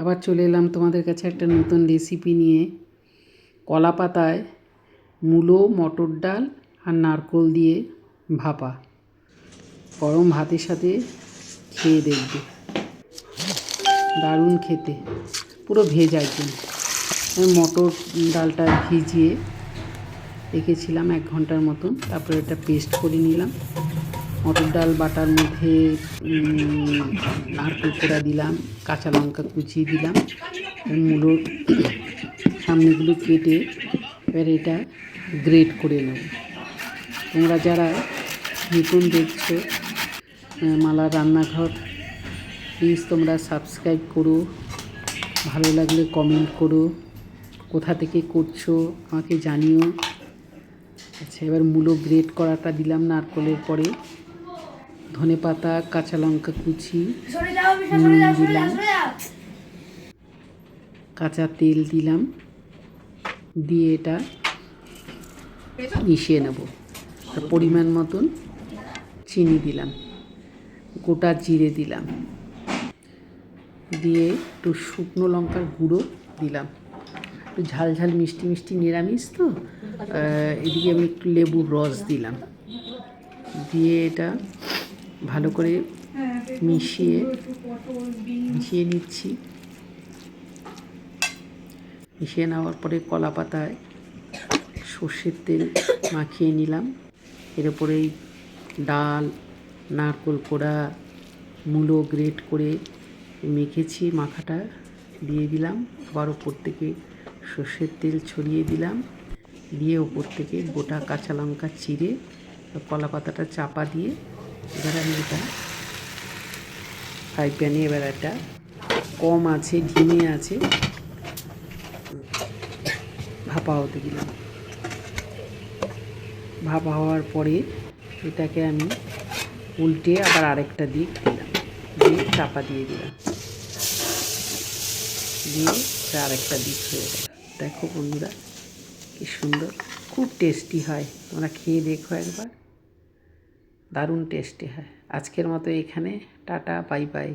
আবার চলে এলাম তোমাদের কাছে একটা নতুন রেসিপি নিয়ে। কলা পাতায় মূলো, মটর ডাল আর নারকোল দিয়ে ভাপা, গরম ভাতের সাথে খেয়ে দেখবে, দারুণ খেতে, পুরো ভেজ একদম। আমি মটর ডালটা ভিজিয়ে রেখেছিলাম 1 ঘন্টার মতন, তারপরে এটা পেস্ট করে নিলাম। মটর ডাল বাটার মধ্যে নারকেল কোড়া দিলাম, কাঁচা লঙ্কা কুচিয়ে দিলাম, মূলোর সামনেগুলো কেটে এবার এটা গ্রেট করে নেব। তোমরা যারা নতুন দেখছো মালার রান্নাঘর, প্লিজ তোমরা সাবস্ক্রাইব করো, ভালো লাগলে কমেন্ট করো, কোথা থেকে করছো আমাকে জানিও। আচ্ছা, এবার মূলো গ্রেট করাটা দিলাম নারকেলের পরে, ধনেপাতা, কাঁচা লঙ্কা কুচি, নুন দিলাম, কাঁচা তেল দিলাম, দিয়ে এটা মিশিয়ে নেব। পরিমাণ মতন চিনি দিলাম, গোটা জিরে দিলাম, দিয়ে একটু শুকনো লঙ্কার গুঁড়ো দিলাম। একটু ঝাল ঝাল মিষ্টি মিষ্টি নিরামিষ তো, এদিকে আমি একটু লেবুর রস দিলাম, দিয়ে এটা ভালো করে মিশিয়ে নিচ্ছি। মিশিয়ে নেওয়ার পরে কলা পাতায় সর্ষের তেল মাখিয়ে নিলাম। এর উপরেই ডাল, নারকেল কোড়া, মূলো গ্রেট করে মেখেছি, মাখাটা দিয়ে দিলাম। আবার ওপর থেকে সর্ষের তেল ছড়িয়ে দিলাম, দিয়ে ওপর থেকে গোটা কাঁচা লঙ্কা চিড়ে কলা পাতাটা চাপা দিয়ে এবার আমি এটা ফ্রাই প্যানে এবার একটা কম আছে, ধিমে আছে ভাপা হতে দিলাম। ভাপা হওয়ার পরে এটাকে আমি উল্টে আবার আরেকটা দিক দিলাম, দিয়ে চাপা দিয়ে দিলাম, দিয়ে আরেকটা দিক হয়ে গেল। দেখো বন্ধুরা কি সুন্দর, খুব টেস্টি হয়, তোমরা খেয়ে দেখো একবার, দারুণ টেস্টি হয়। আজকের মতো এখানে টাটা, বাই বাই।